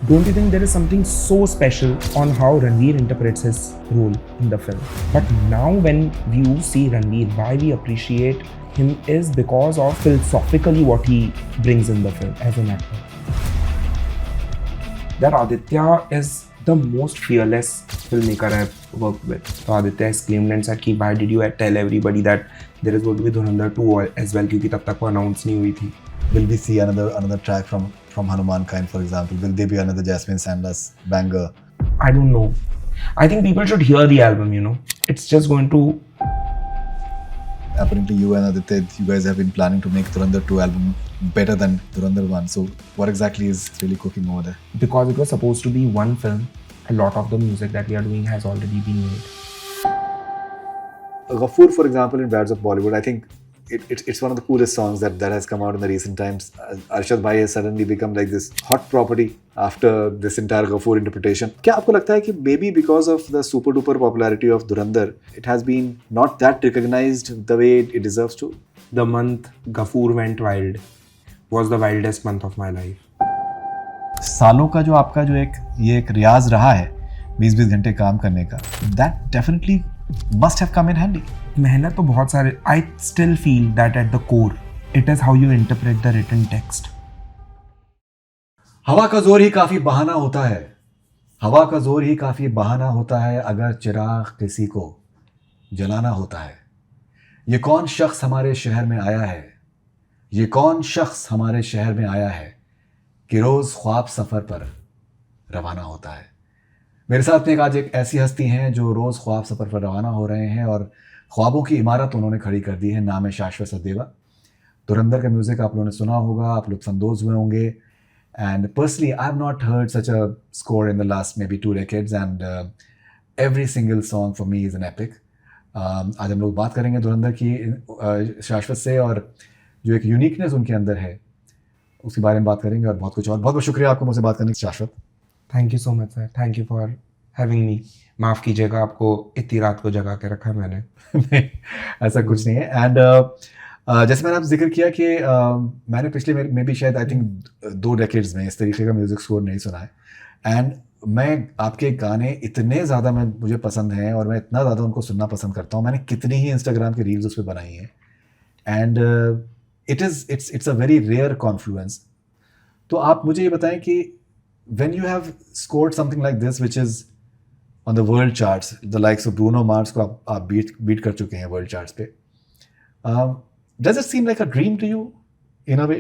Don't you think there is something so special on how Ranveer interprets his role in the film? But now when you see Ranveer, why we appreciate him is because of philosophically what he brings in the film as an actor. That Aditya is the most fearless filmmaker I've worked with. So Aditya has claimed and said कि why did you tell everybody that there is going to be Dhurandhar 2 as well, क्योंकि तब तक वो announce नहीं हुई थी. Will we see another track from Hanuman Kind, for example? Will there be another Jasmine Sanders banger? I don't know. I think people should hear the album, you know. It's just going to... Apparently you and Aditya, you guys have been planning to make Dhurandhar 2 album better than Dhurandhar 1. So what exactly is really cooking over there? Because it was supposed to be one film, a lot of the music that we are doing has already been made. Ghafoor, for example, in Bads of Bollywood, I think it's one of the coolest songs that has come out in the recent times. Arshad Bhai has suddenly become like this hot property after this entire Ghafoor interpretation. क्या आपको लगता है कि maybe because of the super duper popularity of Dhurandhar, it has been not that recognized the way it deserves to? The month Ghafoor went wild was the wildest month of my life. सालों का जो आपका जो एक रियाज रहा है 20-20 घंटे काम करने का, that definitely must have come in handy. मेहनत तो बहुत सारे. I still feel that at the core, it is how you interpret the written text. हवा का जोर ही काफी बहाना होता है. हवा का जोर ही काफी बहाना होता है अगर चिराग किसी को जलाना होता है. ये कौन शख्स हमारे शहर में आया है? ये कौन शख्स हमारे शहर में आया है कि रोज ख्वाब सफर पर रवाना होता है. मेरे साथ में आज एक ऐसी हस्ती हैं जो रोज ख्वाब सफर पर रवाना हो रहे हैं और ख्वाबों की इमारत उन्होंने खड़ी कर दी है. नाम है शाश्वत सचदेवा. धुरंधर का म्यूजिक आप लोगों ने सुना होगा, आप लुत्फानंदोज हुए होंगे. And personally I have not heard such a score in the last may be 2 decades and every single song for me is an epic. आज हम लोग बात करेंगे धुरंधर की शाश्वत से और जो एक यूनिकनेस उनके अंदर है उसके बारे में बात करेंगे और बहुत कुछ और. बहुत बहुत शुक्रिया आपको मुझसे बात करने की शाश्वत. Thank you so much sir. Thank you for having me. माफ़ कीजिएगा आपको इतनी रात को जगा के रखा मैंने. नहीं, ऐसा कुछ नहीं है. एंड जैसे मैंने आपसे जिक्र किया कि मैंने पिछले में भी शायद आई थिंक 2 decades में इस तरीके का म्यूज़िक स्कोर नहीं सुना है. एंड मैं आपके गाने इतने ज़्यादा मुझे पसंद हैं और मैं इतना ज़्यादा उनको सुनना पसंद करता हूँ. मैंने कितनी ही इंस्टाग्राम की रील्स उस पर बनाई हैं. And it's a very rare confluence. तो आप मुझे ये बताएं कि when you have scored something like this which is on the world charts, the likes of Bruno Mars को आप beat कर चुके हैं world charts पे, does it seem like a dream to you in a way,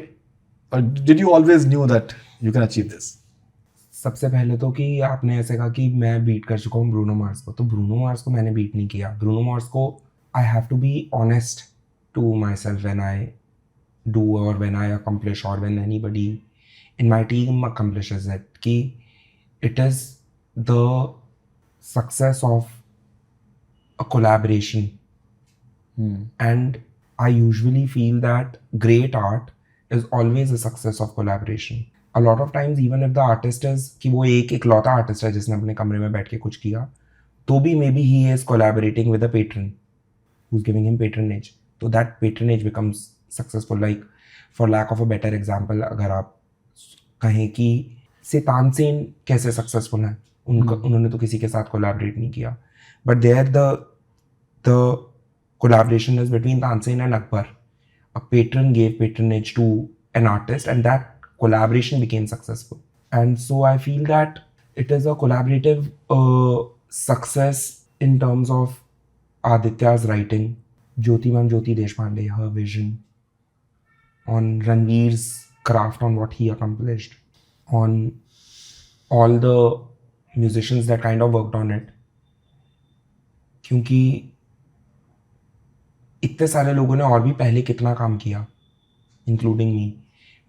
or did you always knew that you can achieve this? सबसे पहले तो कि आपने ऐसे कहा कि मैं बीट कर चुका हूँ ब्रूनो मार्स को, तो ब्रूनो मार्स को मैंने बीट नहीं किया. ब्रूनो मार्स को I have to be honest to myself when I do or when I accomplish or when anybody in my team accomplishes it, कि it is the success of a collaboration. And I usually feel that great art is always a success of collaboration. A lot of times even if the artist is कि वो एक इकलौता artist है जिसने अपने कमरे में बैठ के कुछ किया, तो भी maybe he is collaborating with a patron who's giving him patronage, so that patronage becomes successful. Like for lack of a better example, अगर आप कहें कि से तानसेन कैसे सक्सेसफुल है, उन्होंने तो किसी के साथ कोलैबोरेट नहीं किया, but there the collaboration is between Tansen and Akbar. A patron gave patronage to an artist and that collaboration became successful. And so I feel that it is a collaborative success in terms of Aditya's writing, Jyoti Deshpande, her vision, on Ranveer's craft, on what he accomplished, on all the musicians that kind of worked on it. क्योंकि इतने सारे लोगों ने और भी पहले कितना काम किया, including me,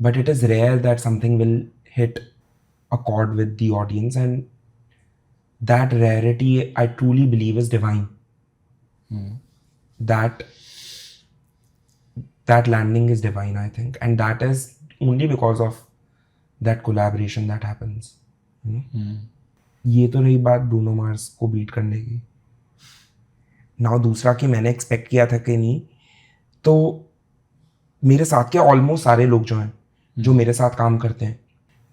but it is rare that something will hit a chord with the audience, and that rarity I truly believe is divine. That landing is divine, I think, and that is only because of that collaboration that happens. ये तो रही बात Bruno Mars को beat करने की. Now दूसरा कि मैंने एक्सपेक्ट किया था कि नहीं, तो मेरे साथ के ऑलमोस्ट सारे लोग जो हैं जो मेरे साथ काम करते हैं,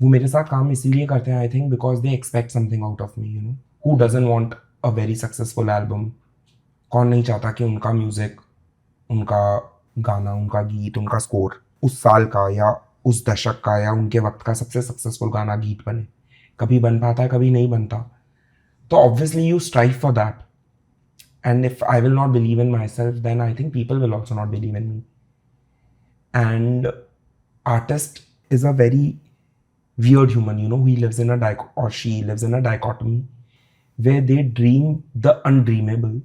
वो मेरे साथ काम इसीलिए करते हैं I think because they expect something out of me, you know. Who doesn't want a very successful album? कौन नहीं चाहता कि उनका म्यूजिक, उनका गाना, उनका गीत, उनका स्कोर उस साल का या उस दशक का या उनके वक्त का सबसे सक्सेसफुल गाना गीत बने. कभी बन पाता है, कभी नहीं बनता. तो obviously you strive for that. And if I will not believe in myself, then I think people will also not believe in me. And artist is a very weird human, you know. He lives in a or she lives in a dichotomy where they dream the undreamable,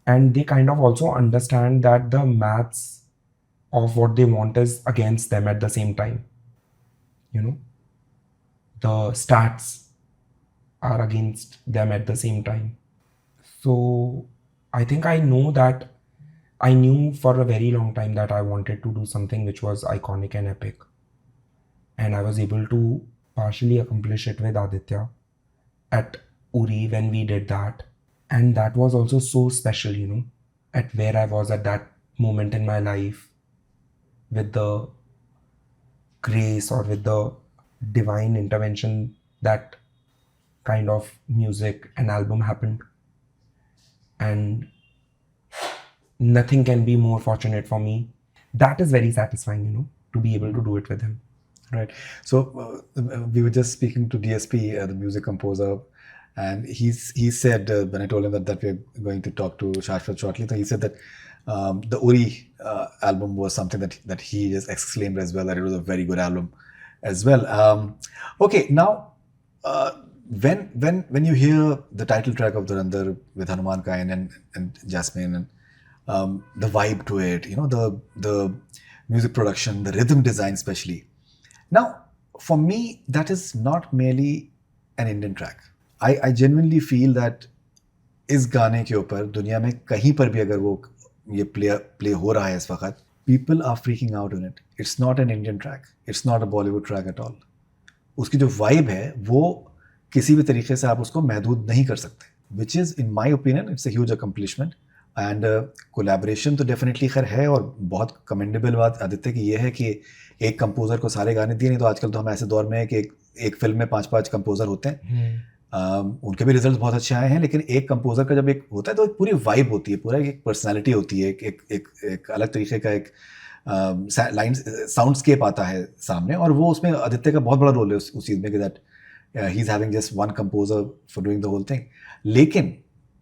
and they kind of also understand that the maths of what they want is against them at the same time. You know, the stats are against them at the same time. So I think I know that I knew for a very long time that I wanted to do something which was iconic and epic. And I was able to partially accomplish it with Aditya at Uri when we did that. And that was also so special, you know, at where I was at that moment in my life, with the grace or with the divine intervention that kind of music and album happened. And nothing can be more fortunate for me. That is very satisfying, you know, to be able to do it with him. Right. So we were just speaking to DSP, the music composer, and he said when I told him that we're going to talk to Shashwat shortly, so he said that the Uri album was something that he just exclaimed as well, that it was a very good album as well. Okay, now when you hear the title track of Dhurandhar with Hanuman Kain and Jasmine and the vibe to it, you know, the music production, the rhythm design especially. Now, for me, that is not merely an Indian track. I genuinely feel that इस गाने के ऊपर दुनिया में कहीं पर भी अगर वो ये प्ले हो रहा है इस वक्त, people are freaking out on it. It's not an Indian track. It's not a Bollywood track at all. उसकी जो vibe है वो किसी भी तरीके से आप उसको महदूद नहीं कर सकते. Which is, in my opinion, it's a huge accomplishment. And collaboration तो डेफिनेटली खैर है, और बहुत कमेंडेबल बात आदित्य की ये है कि एक कंपोज़र को सारे गाने दिए. नहीं तो आजकल तो हम ऐसे दौर में हैं कि एक फिल्म में 5-5 कंपोज़र होते हैं. उनके भी रिजल्ट बहुत अच्छे आए हैं, लेकिन एक कंपोज़र का जब एक होता है तो एक पूरी वाइब होती है, पूरा एक पर्सनैलिटी होती है, एक अलग तरीके का एक लाइन साउंडस्केप आता है सामने. और वो उसमें आदित्य का बहुत बड़ा रोल है उस चीज़ में कि that he is having just one composer for doing the whole thing. लेकिन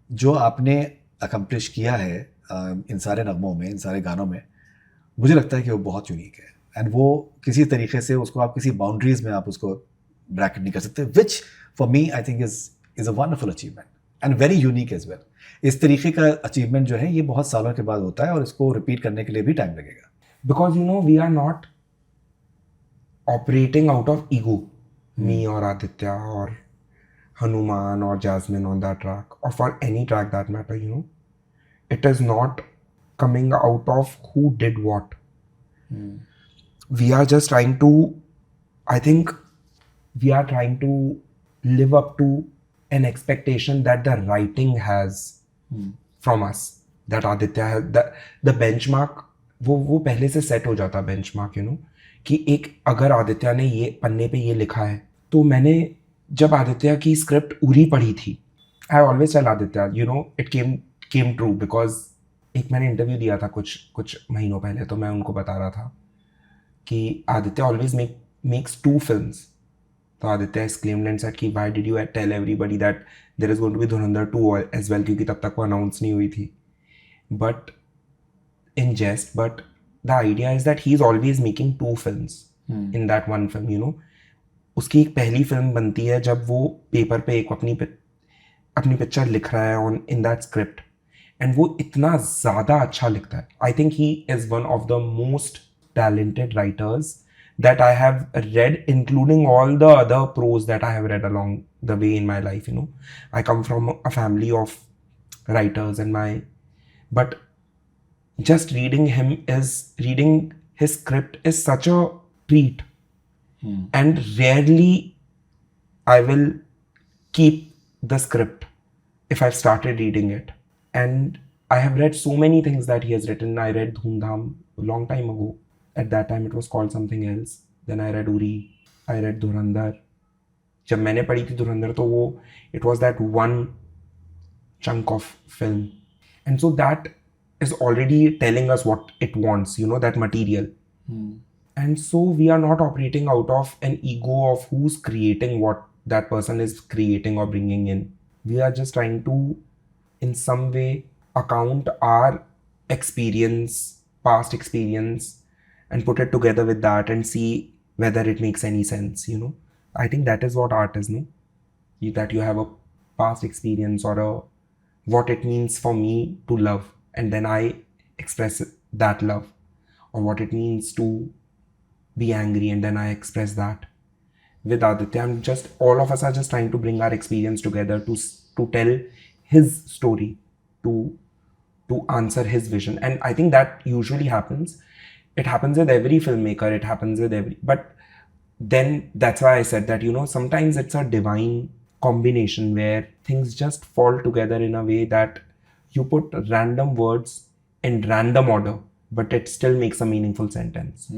जो आपने अकम्प्लिश किया है इन सारे नगमों में, इन सारे गानों में, मुझे लगता है कि वो बहुत यूनिक है. एंड वो किसी तरीके से उसको आप किसी बाउंड्रीज में आप उसको ब्रैकेट नहीं कर सकते, which for me I think is a wonderful achievement and very unique as well. इस तरीके का अचीवमेंट जो है ये बहुत सालों के बाद होता है, और इसको रिपीट करने के लिए भी टाइम लगेगा. Because you know we are not operating out of ego, me और आदित्य और Hanuman or Jasmine on that track, or for any track that matter, you know, it is not coming out of who did what. We are just trying to, I think we are trying to live up to an expectation that the writing has from us, that Aditya has, the benchmark, वो पहले से set हो जाता benchmark, you know, कि एक अगर आदित्य ने ये पन्ने पे ये लिखा है, तो मैंने जब आदित्य की स्क्रिप्ट उरी पढ़ी थी, I always tell Aditya, you know, it came true because एक मैंने इंटरव्यू दिया था कुछ महीनों पहले, तो मैं उनको बता रहा था कि आदित्य ऑलवेज मेक्स 2 फिल्म्स. तो आदित्य एक्सक्लेम्ड एंड सेड कि why did you tell everybody that there is going to be Dhurandhar 2 as well, क्योंकि तब तक वो अनाउंस नहीं हुई थी. But in jest, but the idea is that he is always making 2 films in that one film, you know. उसकी एक पहली फिल्म बनती है जब वो पेपर पे एक अपनी पिक्चर लिख रहा है on in that script, and वो इतना ज़्यादा अच्छा लिखता है. I think he is one of the most talented writers that I have read, including all the other prose that I have read along the way in my life. You know, I come from a family of writers and but just reading his script is such a treat. And rarely I will keep the script if I've started reading it. And I have read so many things that he has written. I read Dhurandhar a long time ago. At that time it was called something else. Then I read Uri. I read Dhurandhar. जब मैंने पढ़ी थी धुरंधर तो वो it was that one chunk of film, and so that is already telling us what it wants, you know, that material. And so we are not operating out of an ego of who's creating what that person is creating or bringing in. We are just trying to in some way account our experience, past experience, and put it together with that and see whether it makes any sense, you know. I think that is what art is, no? That you have a past experience or a what it means for me to love, and then I express that love, or what it means to be angry, and then I express that. With Aditya, all of us are just trying to bring our experience together to tell his story, to answer his vision. And I think that usually happens. It happens with every filmmaker, it happens with every, but then that's why I said that, you know, sometimes it's a divine combination where things just fall together in a way that you put random words in random order, but it still makes a meaningful sentence.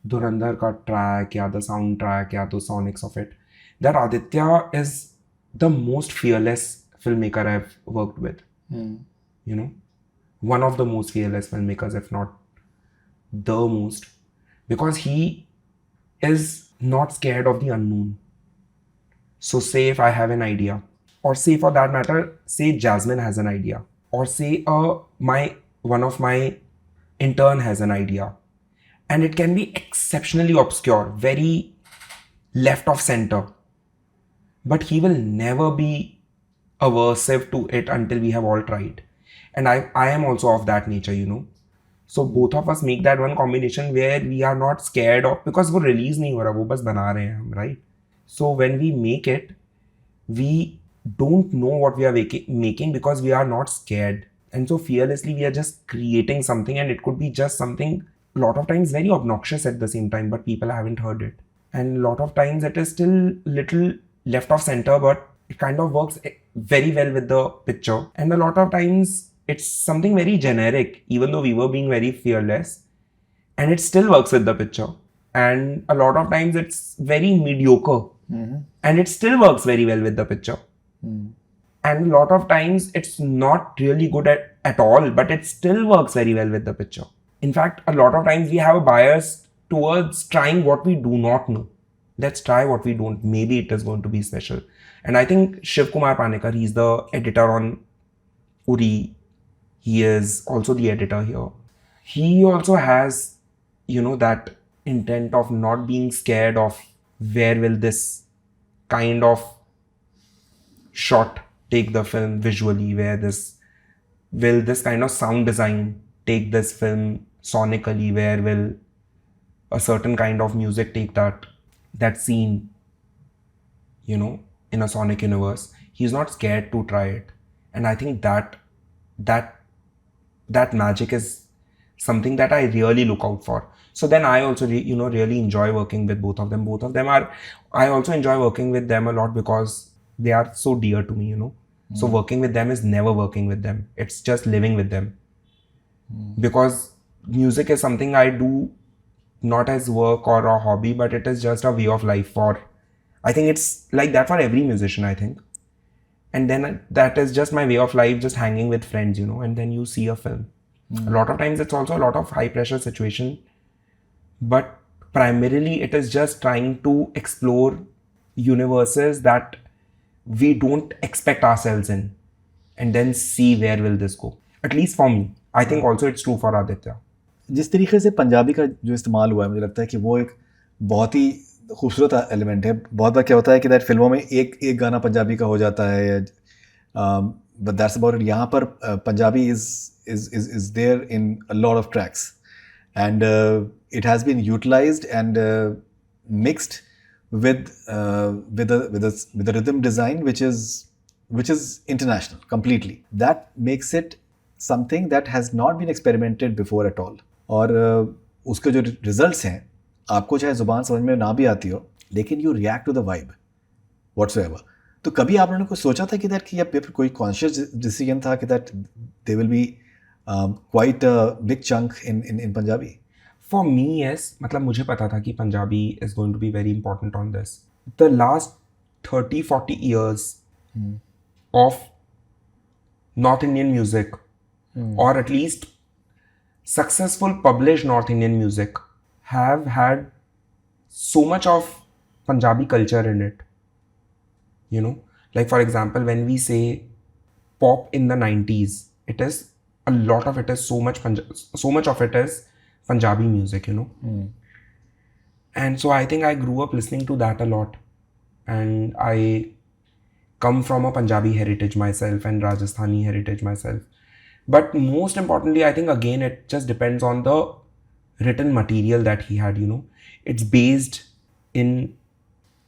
Dhurandhar ka track, yeah, the soundtrack, yeah, the sonics of it. That Aditya is the most fearless filmmaker I've worked with. You know, one of the most fearless filmmakers, if not the most, because he is not scared of the unknown. So say if I have an idea, or say for that matter, say Jasmine has an idea, or say one of my intern has an idea, and it can be exceptionally obscure, very left of center, but he will never be aversive to it until we have all tried. And I am also of that nature, you know. So both of us make that one combination where we are not scared of, because वो release नहीं हो रहा, वो बस बना रहे हैं हम, right? So when we make it, we don't know what we are making because we are not scared. And so fearlessly we are just creating something, and it could be just something a lot of times very obnoxious at the same time, but people haven't heard it. And a lot of times it is still little left of center, but it kind of works very well with the picture. And a lot of times it's something very generic, even though we were being very fearless, and it still works with the picture. And a lot of times it's very mediocre, and it still works very well with the picture. And a lot of times it's not really good at all, but it still works very well with the picture. In fact, a lot of times we have a bias towards trying what we do not know. Let's try what we don't. Maybe it is going to be special. And I think Shiv Kumar Panekar, he's the editor on Uri. He is also the editor here. He also has, you know, that intent of not being scared of where will this kind of shot take the film visually, where will this kind of sound design take this film sonically, where will a certain kind of music take that scene, you know, in a sonic universe. He's not scared to try it. And I think that magic is something that I really look out for. So then I also really enjoy working with both of them. I also enjoy working with them a lot because they are so dear to me, you know. So working with them is never working with them. It's just living with them. Because music is something I do not as work or a hobby, but it is just a way of life I think it's like that for every musician, I think. And then that is just my way of life, just hanging with friends, you know, and then you see a film. A lot of times it's also a lot of high pressure situation, but primarily it is just trying to explore universes that we don't expect ourselves in, and then see where will this go. At least for me. I think also it's true for Aditya. जिस तरीके से पंजाबी का जो इस्तेमाल हुआ है, मुझे लगता है कि वो एक बहुत ही खूबसूरत एलिमेंट है. बहुत बार क्या होता है कि दैट फिल्मों में एक गाना पंजाबी का हो जाता है, बट दैट्स अबाउट इट. यहाँ पर Punjabi is there in a lot of tracks, and it has been utilized and mixed with a rhythm design which is international completely. That makes it something that has not been experimented before at all. और उसके जो results हैं, आपको चाहे ज़ुबान समझ में ना भी आती हो, लेकिन you react to the vibe whatsoever. तो कभी आप लोगों ने कुछ सोचा था कि दैट कि या फिर कोई कॉन्शियस डिसीजन था कि that they will be quite a big chunk in Punjabi? For me, yes. मतलब मुझे पता था कि Punjabi is going to be very important on this. The last 30-40 years of North Indian music, or at least successful published North Indian music, have had so much of Punjabi culture in it. You know, like for example, when we say pop in the 90s, it is a lot of it is so much of it is Punjabi music, you know. And so I think I grew up listening to that a lot, and I come from a Punjabi heritage myself and Rajasthani heritage myself. But most importantly, I think again it just depends on the written material that he had, you know. It's based in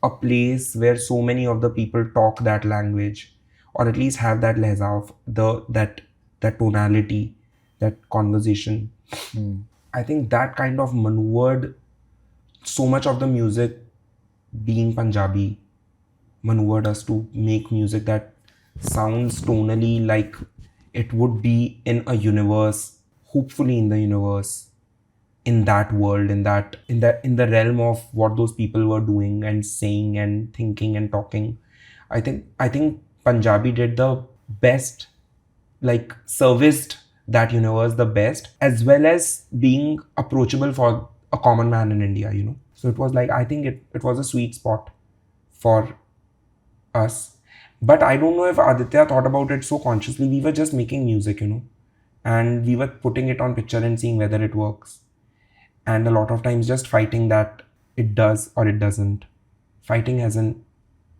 a place where so many of the people talk that language, or at least have that lehza of that tonality, that conversation. I think that kind of maneuvered so much of the music, being Punjabi, maneuvered us to make music that sounds tonally like it would be in a universe, hopefully in the universe, in that world, in the realm of what those people were doing and saying and thinking and talking. I think Punjabi did the best, like serviced that universe the best, as well as being approachable for a common man in India, you know. So it was like, I think it was a sweet spot for us. But I don't know if Aditya thought about it so consciously. We were just making music, you know, and we were putting it on picture and seeing whether it works. And a lot of times just fighting that it does or it doesn't. Fighting as in,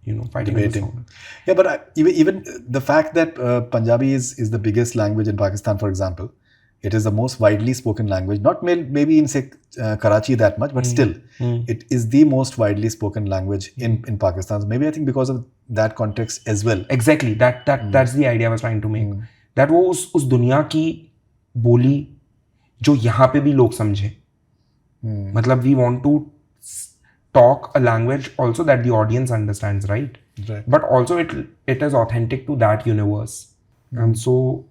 you know, fighting as a Debating. song. Yeah, but even the fact that Punjabi is the biggest language in Pakistan, for example, it is the most widely spoken language. Not maybe in say Karachi that much, but still, it is the most widely spoken language in Pakistan. Maybe I think because of that context as well. Exactly. That's the idea I was trying to make. That वो उस दुनिया की बोली जो यहाँ पे भी लोग समझे. मतलब we want to talk a language also that the audience understands, right? But also it is authentic to that universe. And so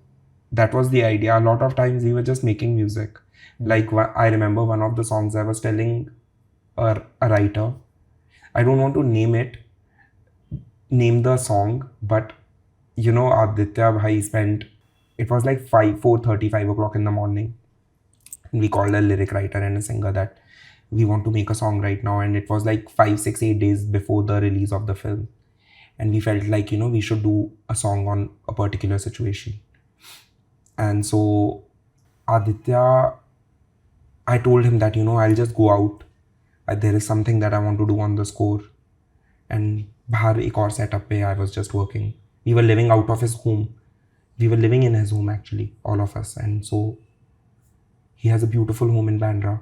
that was the idea. A lot of times we were just making music. Like I remember one of the songs I was telling a writer, I don't want to name the song, but you know, Aditya bhai spent, it was like 4:30, 5 o'clock in the morning. We called a lyric writer and a singer that we want to make a song right now, and it was like 5, 6, 8 days before the release of the film, and we felt like, you know, we should do a song on a particular situation. And so Aditya, I told him that, you know, I'll just go out, there is something that I want to do on the score, and bahar ek aur setup pe I was just working. We were living out of his home, we were living in his home actually, all of us. And so he has a beautiful home in Bandra.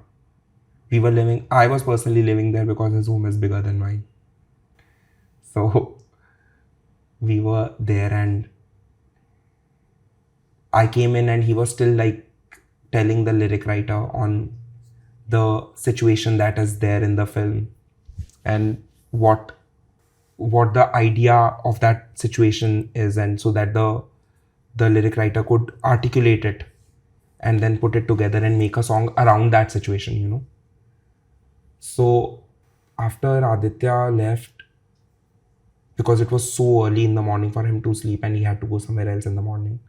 I was personally living there because his home is bigger than mine. So we were there, and I came in and he was still like telling the lyric writer on the situation that is there in the film, and what the idea of that situation is, and so that the lyric writer could articulate it and then put it together and make a song around that situation, you know. So after Aditya left, because it was so early in the morning for him to sleep and he had to go somewhere else in the morning,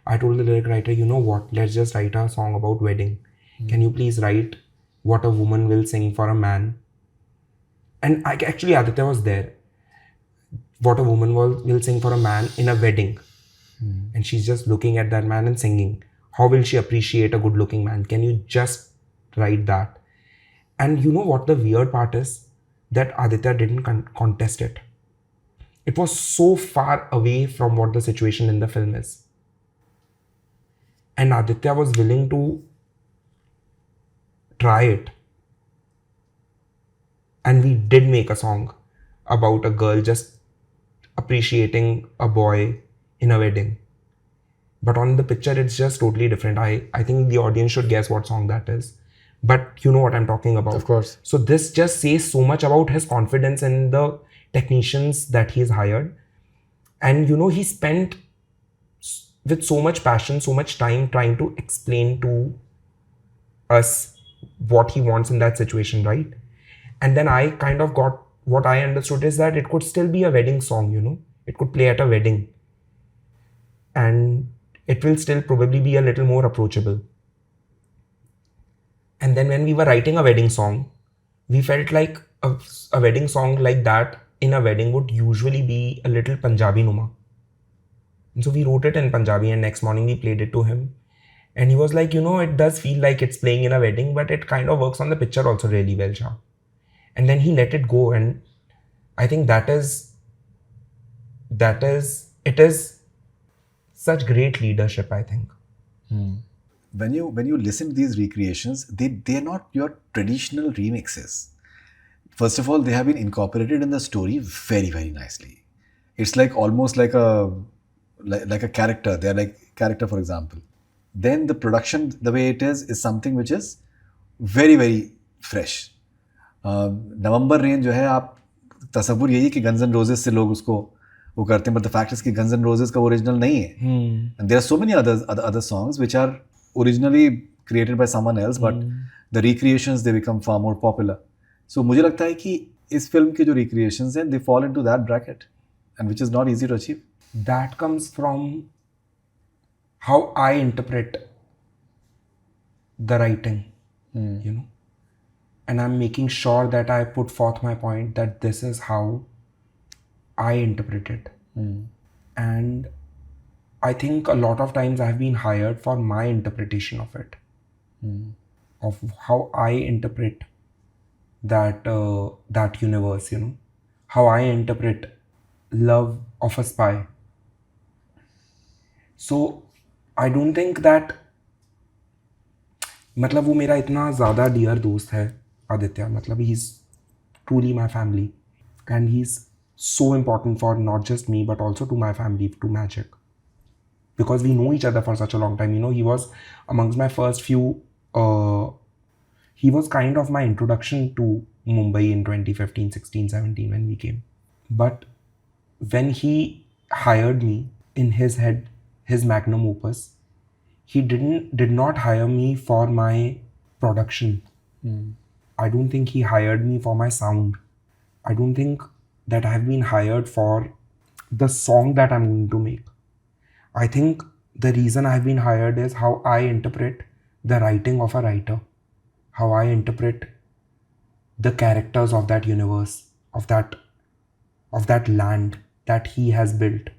I told the lyric writer, you know what, let's just write a song about wedding. Can you please write what a woman will sing for a man? And actually Aditya was there. What a woman will sing for a man in a wedding. And she's just looking at that man and singing. How will she appreciate a good looking man? Can you just write that? And you know what the weird part is? That Aditya didn't contest it. It was so far away from what the situation in the film is. And Aditya was willing to try it. And we did make a song about a girl just appreciating a boy in a wedding. But on the picture, it's just totally different. I think the audience should guess what song that is. But you know what I'm talking about. Of course. So this just says so much about his confidence in the technicians that he's hired. And you know, he spent with so much passion, so much time trying to explain to us what he wants in that situation, right? And then I kind of got, what I understood is that it could still be a wedding song, you know, it could play at a wedding, and it will still probably be a little more approachable. And then when we were writing a wedding song, we felt like a wedding song like that in a wedding would usually be a little Punjabi numa. And so we wrote it in Punjabi, and next morning we played it to him. And he was like, you know, it does feel like it's playing in a wedding, but it kind of works on the picture also really well, Shah. And then he let it go. And I think it is such great leadership, I think. When you listen to these recreations, they're not your traditional remixes. First of all, they have been incorporated in the story very, very nicely. It's like almost like a character. They're like character, for example. Then the production, the way it is something which is very, very fresh. November rain जो है, आप तसव्वुर यही कि Guns and roses से लोग उसको वो करते हैं, बट द फैक्ट इज कि गन्स एंड रोजेस का ओरिजिनल नहीं है. And there are so many other songs which are originally created by someone else, but the recreations they become far more popular. So मुझे लगता है कि इस film के जो रिक्रिएशंस हैं, they fall into that bracket, and which is not easy to achieve. That comes from how I interpret the writing, you know. And I'm making sure that I put forth my point that this is how I interpret it. And I think a lot of times I've been hired for my interpretation of it, of how I interpret that universe, you know, how I interpret love of a spy. So I don't think that, मतलब वो मेरा इतना ज़्यादा dear दोस्त है आदित्य, मतलब he is truly my family, and he's so important for not just me but also to my family, to Magic, because we know each other for such a long time. You know, he was amongst my first few, he was kind of my introduction to Mumbai in 2015, 16, 17 when we came. But when he hired me, in his head, his magnum opus, he did not hire me for my production. I don't think he hired me for my sound. I don't think that I've been hired for the song that I'm going to make. I think the reason I've been hired is how I interpret the writing of a writer, how I interpret the characters of that universe, of that land that he has built,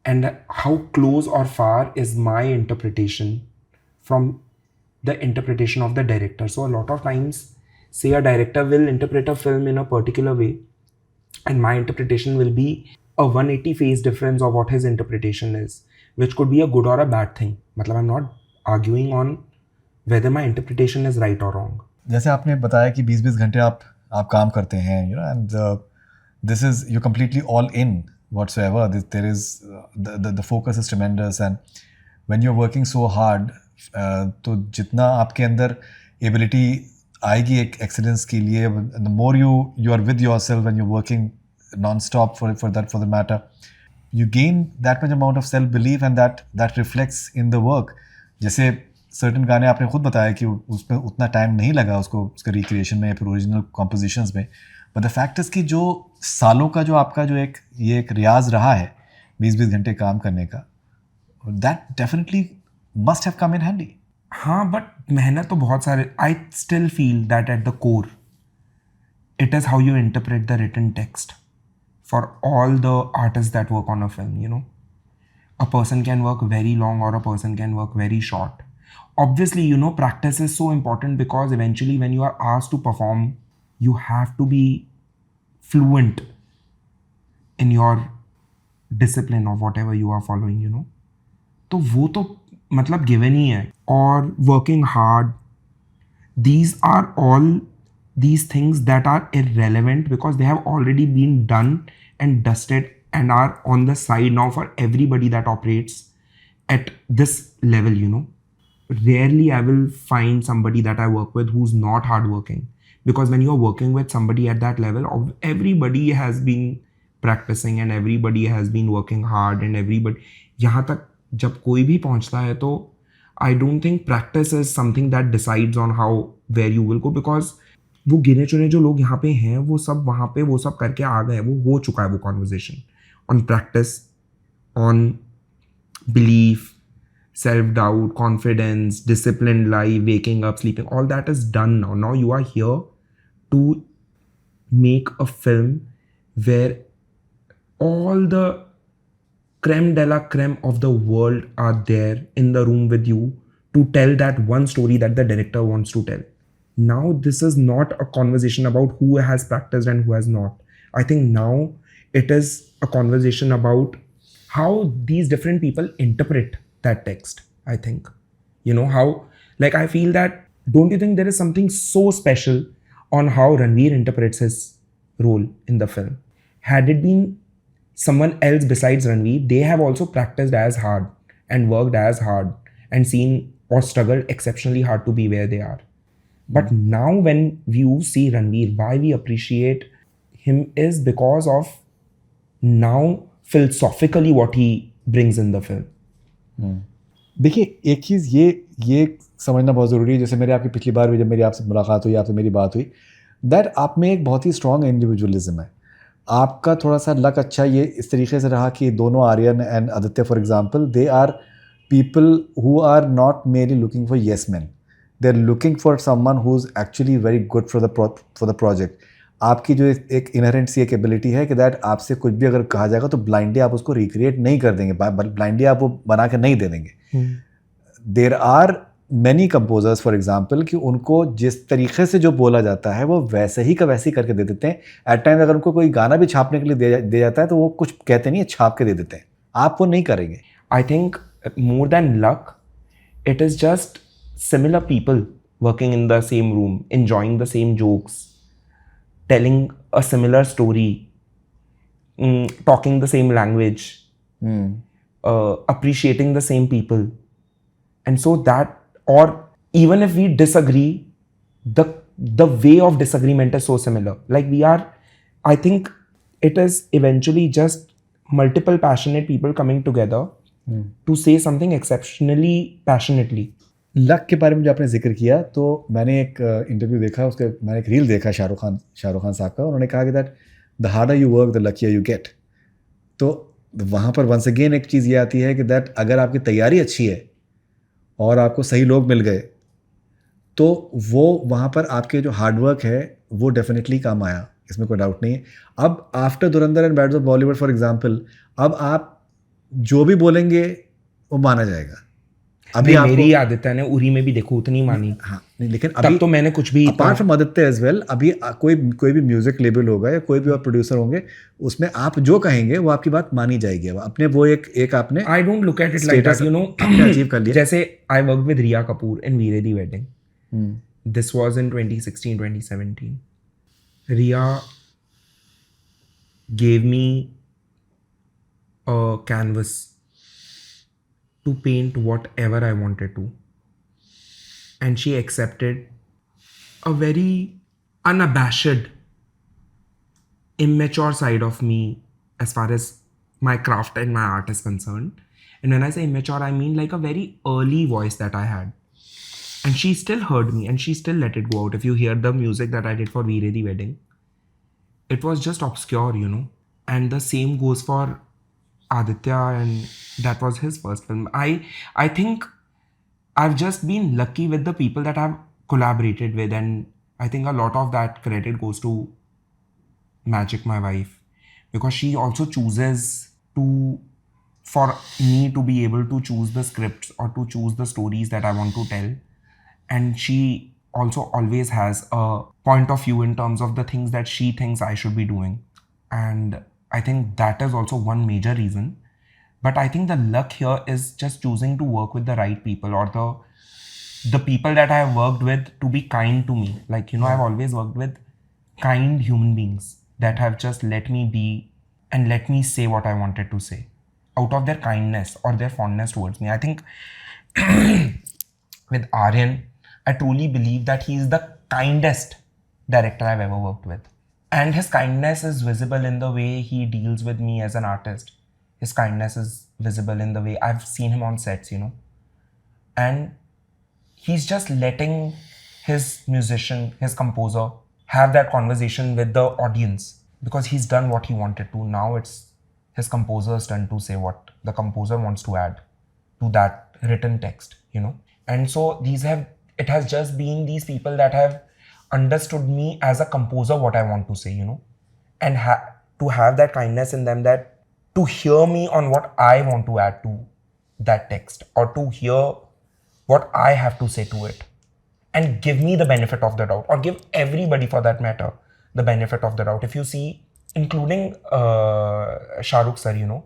and how close or far is my interpretation from the interpretation of the director. So a lot of times, say a director will interpret a film in a particular way, and my interpretation will be a 180 phase difference of what his interpretation is, which could be a good or a bad thing. मतलब I'm not arguing on whether my interpretation is right or wrong. जैसे आपने बताया कि 20-20 घंटे आप काम करते हैं, you know, and this is, you're completely all in whatsoever. There is the focus is tremendous, and when you're working so hard, तो जितना आपके अंदर ability आएगी एक excellence के लिए, the more you are with yourself when you're working non-stop for the matter, you gain that much amount of self-belief, and that reflects in the work. जैसे certain गाने आपने खुद बताया कि उसमें उतना टाइम नहीं लगा उसके रिक्रिएशन में या फिर ओरिजिनल कॉम्पोजिशंस में, बट द फैक्ट इज कि जो सालों का जो आपका जो एक रियाज रहा है 20-20 घंटे काम करने का, that definitely must have come in handy. हाँ, बट मेहनत तो बहुत सारे. I still feel that at the core it is how you interpret the written text for all the artists that work on a film, you know. A person can work very long or a person can work very short. Obviously, you know, practice is so important, because eventually when you are asked to perform, you have to be fluent in your discipline of whatever you are following, you know. तो वो तो मतलब given ही है. और working hard, these are all these things that are irrelevant because they have already been done and dusted and are on the side now for everybody that operates at this level, you know. Rarely I will find somebody that I work with who's not hardworking, because when you're working with somebody at that level, everybody has been practicing and everybody has been working hard, and everybody, यहाँ तक जब कोई भी पहुँचता है तो I don't think practice is something that decides on how where you will go, because वो गिने चुने जो लोग यहाँ पे हैं वो सब वहाँ पे वो सब करके आ गए, वो हो चुका है वो conversation on practice, on belief, self doubt, confidence, disciplined life, waking up, sleeping, all that is done now. Now you are here to make a film where all the creme de la creme of the world are there in the room with you to tell that one story that the director wants to tell. Now, this is not a conversation about who has practiced and who has not. I think now it is a conversation about how these different people interpret that text. I think, how, like, I feel that, don't you think there is something so special on how Ranveer interprets his role in the film? Had it been someone else besides Ranveer, they have also practiced as hard and worked as hard and seen or struggled exceptionally hard to be where they are. But now when you see Ranveer, why we appreciate him is because of now philosophically what he brings in the film. देखिए, एक चीज़ ये समझना बहुत ज़रूरी है, जैसे मेरे आपकी पिछली बार भी जब मेरी आपसे मुलाकात हुई, आपसे मेरी बात हुई, दैट आप में एक बहुत ही स्ट्रॉन्ग इंडिविजुअलिज्म है. आपका थोड़ा सा लक अच्छा ये इस तरीके से रहा कि दोनों Aryan and Aditya for example, they are people who are not merely looking for yes man, they are looking for someone who is actually very good for the project. आपकी जो एक इनहेरेंट सी एक एबिलिटी है कि दैट आपसे कुछ भी अगर कहा जाएगा तो ब्लाइंडली आप उसको रिक्रिएट नहीं कर देंगे, ब्लाइंडली आप वो बना के नहीं दे देंगे. There are many composers for example कि उनको जिस तरीके से जो बोला जाता है वो वैसे ही का वैसे ही करके दे देते हैं. एट टाइम्स अगर उनको कोई गाना भी छापने के लिए दे जाता है तो वो कुछ कहते नहीं है, छाप के दे देते हैं. आप वो नहीं करेंगे. I think more than luck, it is just similar people working in the same room, enjoying the same jokes, telling a similar story, talking the same language, appreciating the same people. And so that, or even if we disagree, the way of disagreement is so similar. Like I think it is eventually just multiple passionate people coming together to say something exceptionally passionately. Luck के बारे में जो आपने जिक्र किया, तो मैंने एक इंटरव्यू देखा, उसके मैंने एक रील देखा शाहरुख खान साहब का. उन्होंने कहा कि that the harder you work the luckier you get. तो वहाँ पर वंस अगेन एक चीज़ ये आती है कि दैट अगर आपकी तैयारी अच्छी है और आपको सही लोग मिल गए तो वो वहाँ पर आपके जो हार्डवर्क है वो डेफिनेटली काम आया, इसमें कोई डाउट नहीं है. अब after Dhurandhar and bads of Bollywood for example, अब आप जो भी बोलेंगे वो माना जाएगा. अभी मेरी आदित्य ने उरी में भी देखो उतनी मानी. हाँ नहीं, लेकिन तब तो मैंने कुछ भी apart from Aditya as well, अभी कोई भी म्यूजिक लेबल होगा या कोई भी और प्रोड्यूसर होंगे, उसमें आप जो कहेंगे वो आपकी बात मानी जाएगी. अब अपने वो एक आपने I don't look at it like that, achieve कर लिया. जैसे I work with Riya Kapoor in Veere Di Wedding. This was in 2016-2017. Riya gave me a canvas to paint whatever I wanted to, and she accepted a very unabashed, immature side of me as far as my craft and my art is concerned. And when I say immature, I mean like a very early voice that I had, and she still heard me and she still let it go out. If you hear the music that I did for Veere the Wedding, it was just obscure, and the same goes for Aditya, and that was his first film. I think I've just been lucky with the people that I've collaborated with, and I think a lot of that credit goes to Magic, my wife, because she also chooses for me to be able to choose the scripts or to choose the stories that I want to tell, and she also always has a point of view in terms of the things that she thinks I should be doing. And I think that is also one major reason. But I think the luck here is just choosing to work with the right people, or the people that I have worked with to be kind to me. Like, I've always worked with kind human beings that have just let me be and let me say what I wanted to say out of their kindness or their fondness towards me. I think with Aryan, I truly believe that he is the kindest director I've ever worked with. And his kindness is visible in the way he deals with me as an artist. His kindness is visible in the way I've seen him on sets, and he's just letting his musician, his composer, have that conversation with the audience because he's done what he wanted to. Now it's his composer's turn to say what the composer wants to add to that written text, you know. And so it has just been these people that have understood me as a composer, what I want to say, you know, and to have that kindness in them, that to hear me on what I want to add to that text, or to hear what I have to say to it, and give me the benefit of the doubt, or give everybody for that matter the benefit of the doubt. If you see, including Shahrukh sir, you know,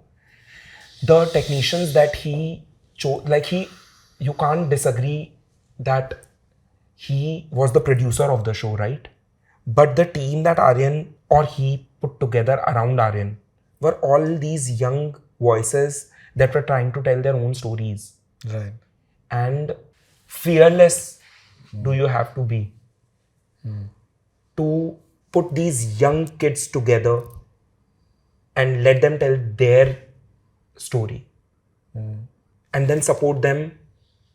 the technicians that he chose, like you can't disagree that he was the producer of the show, right? But the team that Aryan or he put together around Aryan were all these young voices that were trying to tell their own stories. Right. And fearless do you have to be to put these young kids together and let them tell their story, and then support them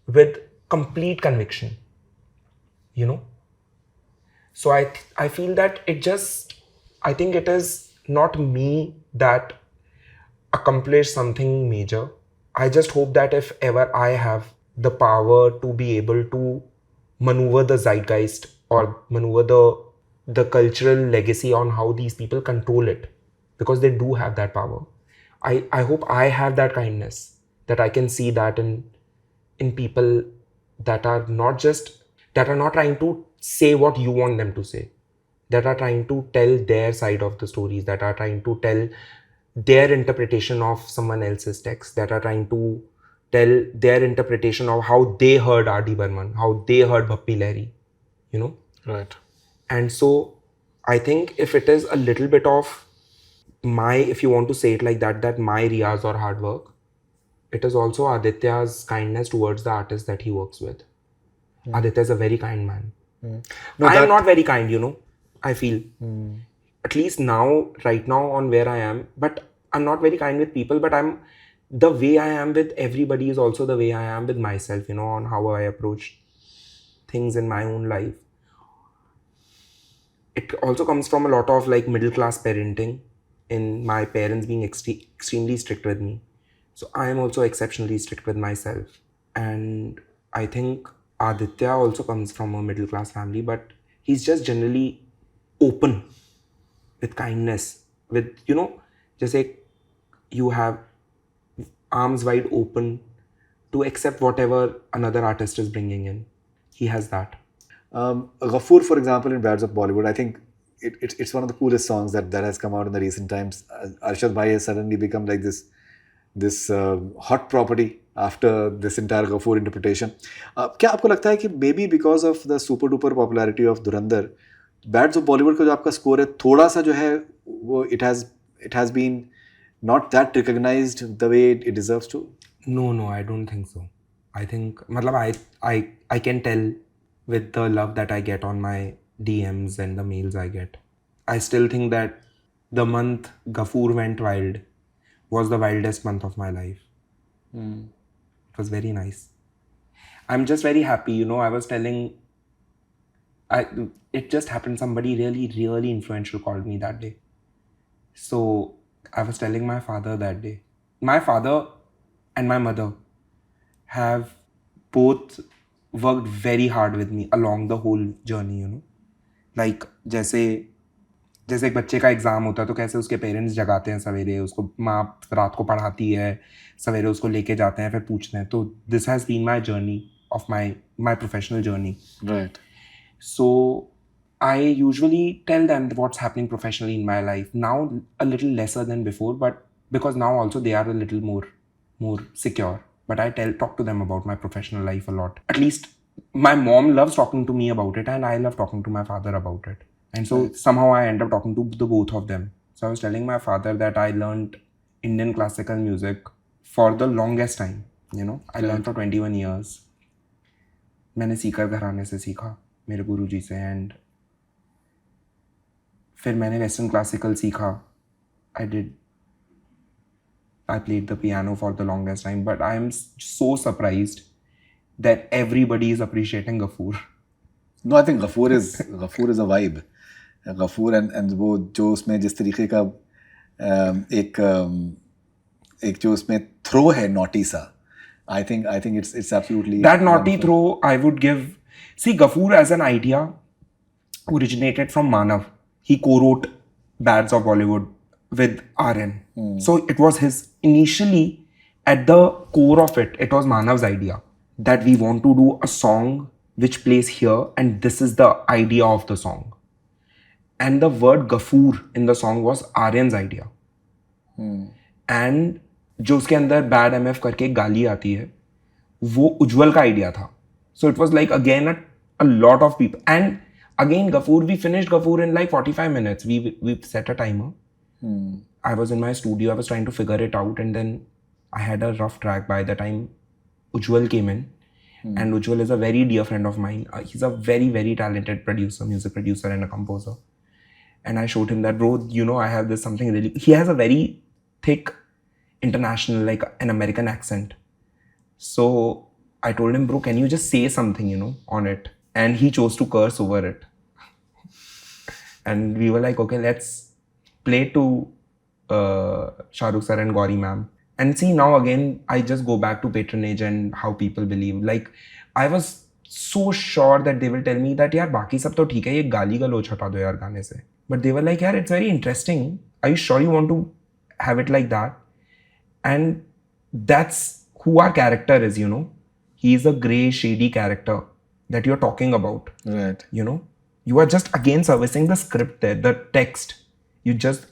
with complete conviction, you know. So I feel that I think it is not me that accomplished something major. I just hope that if ever I have the power to be able to maneuver the zeitgeist or maneuver the cultural legacy on how these people control it, because they do have that power. I hope I have that kindness, that I can see that in people that are not trying to say what you want them to say, that are trying to tell their side of the stories, that are trying to tell their interpretation of someone else's text, that are trying to tell their interpretation of how they heard R.D. Burman, how they heard Bhappi Lahiri, you know. Right. And so I think if it is a little bit of my, if you want to say it like that my riyaz or hard work, it is also Aditya's kindness towards the artist that he works with. Aditya is a very kind man. No, I am not very kind, you know, I feel. At least now, right now on where I am, but I'm not very kind with people, but the way I am with everybody is also the way I am with myself, you know, on how I approach things in my own life. It also comes from a lot of like middle class parenting, in my parents being extremely strict with me. So I am also exceptionally strict with myself. And I think Aditya also comes from a middle class family, but he's just generally open with kindness, with, you know, just like you have arms wide open to accept whatever another artist is bringing in. He has that. Ghafoor, for example, in Bads of Bollywood, I think it's one of the coolest songs that has come out in the recent times. Arshad Bhai has suddenly become like this hot property after this entire Ghafoor interpretation. क्या आपको लगता है कि maybe because of the super duper popularity of Dhurandhar, Bads of Bollywood का जो आपका score है, थोड़ा सा जो है वो it has been not that recognized the way it deserves to? No, I don't think so. I think, matlab, I can tell with the love that I get on my DMs and the mails I get. I still think that the month Ghafoor went wild was the wildest month of my life. It was very nice. I'm just very happy, you know. I was telling, it just happened, somebody really, really influential called me that day. So I was telling my father that day. My father and my mother have both worked very hard with me along the whole journey, you know. Like, जैसे एक बच्चे का exam होता है तो कैसे उसके parents जगाते हैं सवेरे, उसको माँ रात को पढ़ाती है, सवेरे उसको लेके जाते हैं, फिर पूछते हैं. तो this has been my journey of my professional journey. Right. So I usually tell them what's happening professionally in my life. Now a little lesser than before, but because now also they are a little more secure. But I talk to them about my professional life a lot. At least my mom loves talking to me about it, and I love talking to my father about it. And so somehow I end up talking to the both of them. So I was telling my father that I learned Indian classical music for the longest time. You know, I learned for 21 years. मैंने सीकर घराने से सीखा मेरे गुरुजी से, and फिर मैंने western classical सीखा. I played the piano for the longest time, but I am so surprised that everybody is appreciating Ghafoor. No, I think Ghafoor is a vibe. Ghafoor and वो जो उसमें जिस तरीके का एक जो उसमें throw है naughty सा, I think it's absolutely That naughty wonderful. throw I would give. See, Ghafoor as an idea originated from Manav. He co-wrote Bads of Bollywood with RN. So it was his, initially at the core of it, it was Manav's idea that we want to do a song which plays here and this is the idea of the song. And the word Ghafoor in the song was RN's idea. And जो उसके अंदर bad MF करके एक गाली आती है वो उज्जवल का आइडिया था. So it was like again a lot of people. And again Ghafoor, we finished Ghafoor in like 45 minutes. We set a timer. I was in my studio, I was trying to figure it out, and then I had a rough track by the time Ujjwal came in. And Ujjwal is a very dear friend of mine. He's a very, very talented producer, music producer and a composer. And I showed him that, bro, you know, I have this something really... He has a very thick international, like an American accent. So I told him, bro, can you just say something, you know, on it? And he chose to curse over it. And we were like, okay, let's play to Shahrukh sir and Gauri ma'am. And see, now again, I just go back to patronage and how people believe. Like, I was so sure that they will tell me that, yaar, बाकी सब तो ठीक है, ये गाली गलौज हटा दो यार गाने से. But they were like, yaar, it's very interesting. Are you sure you want to have it like that? And that's who our character is, you know. He is a grey, shady character that you're talking about. Right. You know, you are just again servicing the script there, the text.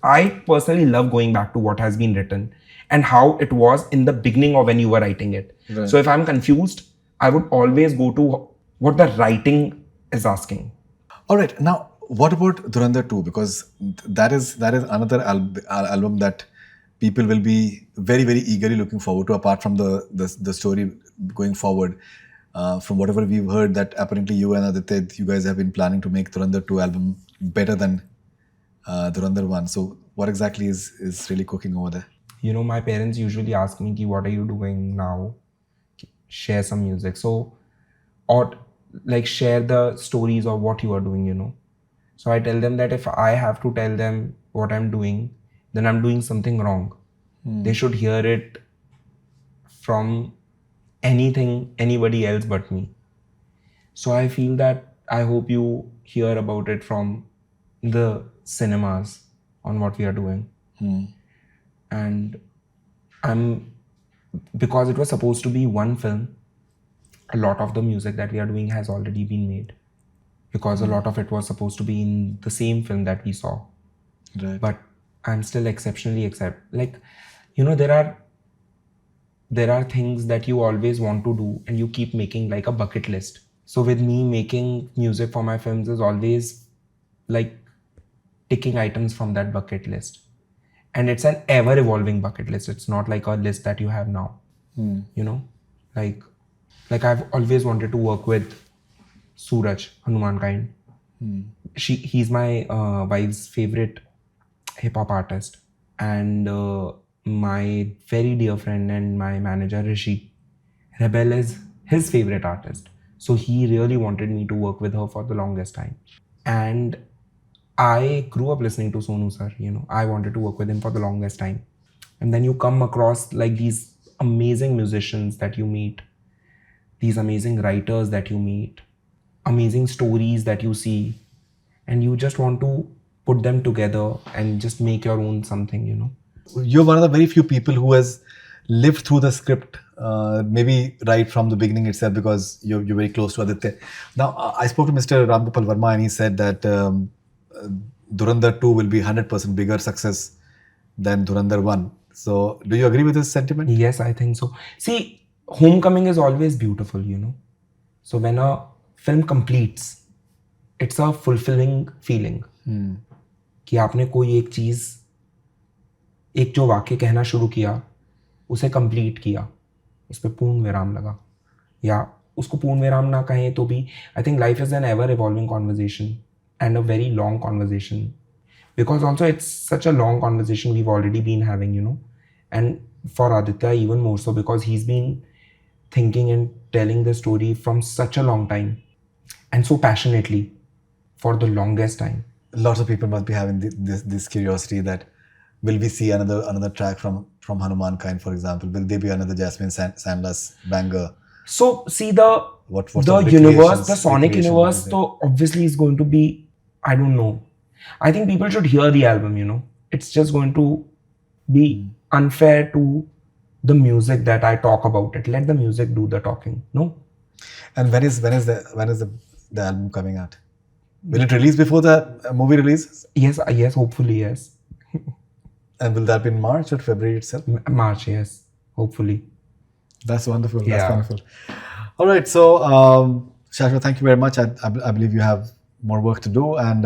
I personally love going back to what has been written and how it was in the beginning of when you were writing it. Right. So if I'm confused, I would always go to what the writing is asking. All right. Now, what about Dhurandhar 2? Because that is another album that people will be very, very eagerly looking forward to, apart from the story going forward. From whatever we've heard, that apparently you and Aditya, you guys have been planning to make Dhurandhar 2 album better than Dhurandhar 1. So what exactly is really cooking over there? You know, my parents usually ask me, ki, what are you doing now? Share some music. So, or like share the stories of what you are doing, you know. So I tell them that if I have to tell them what I'm doing, then I'm doing something wrong. They should hear it from anybody else but me. So I feel that I hope you hear about it from the cinemas on what we are doing. And because it was supposed to be one film, a lot of the music that we are doing has already been made. Because a lot of it was supposed to be in the same film that we saw. Right. But I'm still exceptionally like, you know, there are things that you always want to do and you keep making like a bucket list. So with me, making music for my films is always like ticking items from that bucket list. And it's an ever evolving bucket list. It's not like a list that you have now. You know, like I've always wanted to work with Suraj, Hanuman Kind. He's my wife's favorite hip hop artist. And my very dear friend and my manager, Rishi, Rebel is his favorite artist. So he really wanted me to work with her for the longest time. And I grew up listening to Sonu sir, you know. I wanted to work with him for the longest time. And then you come across like these amazing musicians that you meet, these amazing writers that you meet, amazing stories that you see, and you just want to put them together and just make your own something, you know. You're one of the very few people who has lived through the script, maybe right from the beginning itself, because you're very close to Aditya. Now, I spoke to Mr. Ram Gopal Verma and he said that Dhurandhar 2 will be 100% bigger success than Dhurandhar 1. So, do you agree with this sentiment? Yes, I think so. See, homecoming is always beautiful, you know. So when a film completes, it's a fulfilling feeling. कि आपने कोई एक चीज़, एक जो वाक्य कहना शुरू किया, उसे कंप्लीट किया, उस पर पूर्ण विराम लगा, या उसको पूर्ण विराम ना कहें तो भी, I think life is an ever evolving conversation and a very long conversation, because also it's such a long conversation we've already been having, you know. And for Aditya even more so, because he's been thinking and telling the story from such a long time and so passionately for the longest time. Lots of people must be having this curiosity that will we see another track from Hanuman Kind, for example? Will there be another Jasmine Sandler's banger? So see the What the sort of universe, recreations- the sonic recreation universe, is it? so obviously is going to be, I don't know. I think people should hear the album, you know. It's just going to be unfair to the music that I talk about it. Let the music do the talking. No? And when is the album coming out? Will it release before the movie releases? Yes, hopefully, yes. And will that be in March or February itself? March, yes. Hopefully. That's wonderful. Yeah. That's wonderful. All right. So, Shashwat, thank you very much. I believe you have more work to do. And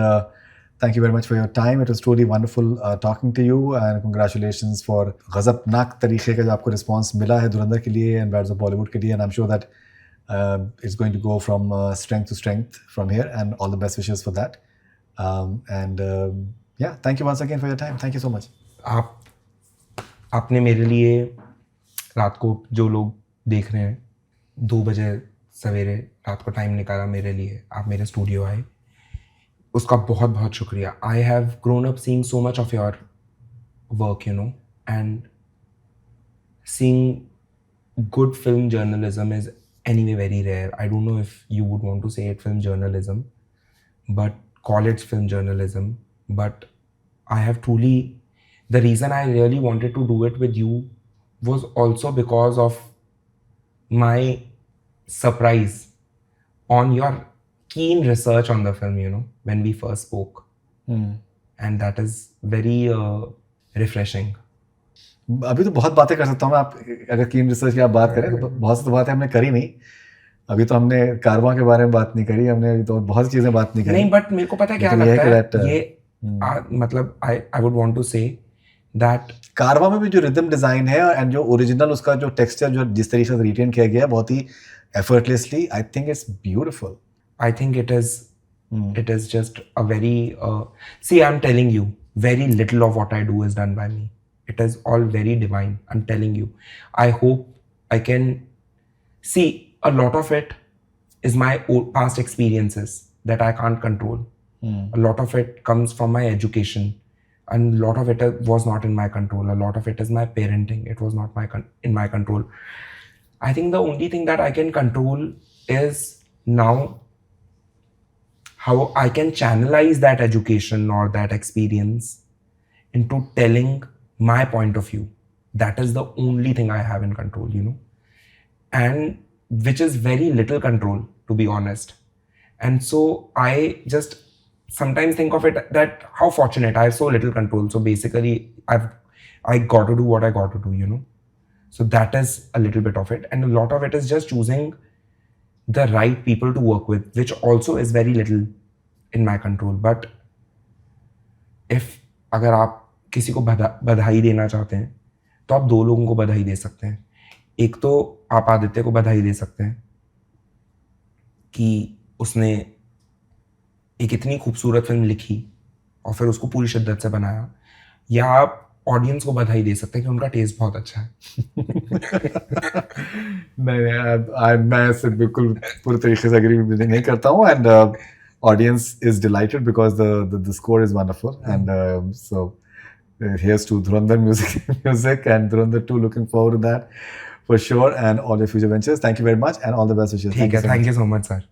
thank you very much for your time. It was truly wonderful talking to you. And congratulations for ग़ज़बनाक तरीके का जो आपको response मिला है धुरंधर के लिए and Birds of Bollywood के लिए. And I'm sure that it's going to go from strength to strength from here. And all the best wishes for that. Yeah, thank you once again for your time. Thank you so much. आपने मेरे लिए रात को जो लोग देख रहे हैं 2 बजे सवेरे रात को टाइम निकाला मेरे लिए, आप मेरे स्टूडियो आए, उसका बहुत बहुत शुक्रिया. I have grown up seeing so much of your work, you know, and seeing good film journalism is anyway very rare. I don't know if you would want to say it film journalism, but college film journalism. But I have truly, the reason I really wanted to do it with you was also because of my surprise on your keen research on the film, you know, when we first spoke. And that is very refreshing. अभी तो बहुत बातें कर सकता हूँ मैं. आप अगर कीन रिसर्च की आप बात करें तो बहुत सी बातें हमने करी नहीं. अभी तो हमने कारवां के बारे में बात नहीं करी, हमने अभी तो बहुत सी चीजें बात नहीं करी. नहीं, बट मेरे को पता है क्या लेकिन ये लगता है है, ये मतलब I would want to say that कारवां में भी जो रिदम डिजाइन है एंड जो ओरिजिनल उसका जो टेक्सचर जो जिस तरीके से रिटेन किया गया है बहुत ही effortlessly, I think it's beautiful. I think it is just a very see, I'm telling you, very little of what I do is done by me. It is all very divine. I'm telling you. I hope I can see a lot of it is my past experiences that I can't control. A lot of it comes from my education, and a lot of it was not in my control. A lot of it is my parenting. It was not in my control. I think the only thing that I can control is now how I can channelize that education or that experience into telling my point of view. That is the only thing I have in control, you know, and which is very little control, to be honest. And so I just sometimes think of it that how fortunate I have so little control. So basically I got to do what I got to do, you know. So that is a little bit of it, and a lot of it is just choosing the right people to work with, which also is very little in my control. But if अगर आप किसी को बधाई देना चाहते हैं तो आप 2 लोगों को बधाई दे सकते हैं. एक तो आप आदित्य को बधाई दे सकते हैं कि उसने एक इतनी खूबसूरत फिल्म लिखी और फिर उसको पूरी शिद्दत से बनाया, या आप ऑडियंस को बधाई दे सकते हैं कि उनका टेस्ट बहुत अच्छा है. नहीं, मैं इससे बिल्कुल पूरी तरीके से एग्री नहीं करता हूँ. And audience is dilated because the score is wonderful. And so here's to Dhurandhar music and Dhurandhar 2, looking forward to that for sure, and all your future ventures. Thank you very much and all the best wishes. ठीक है, thank you so much sir.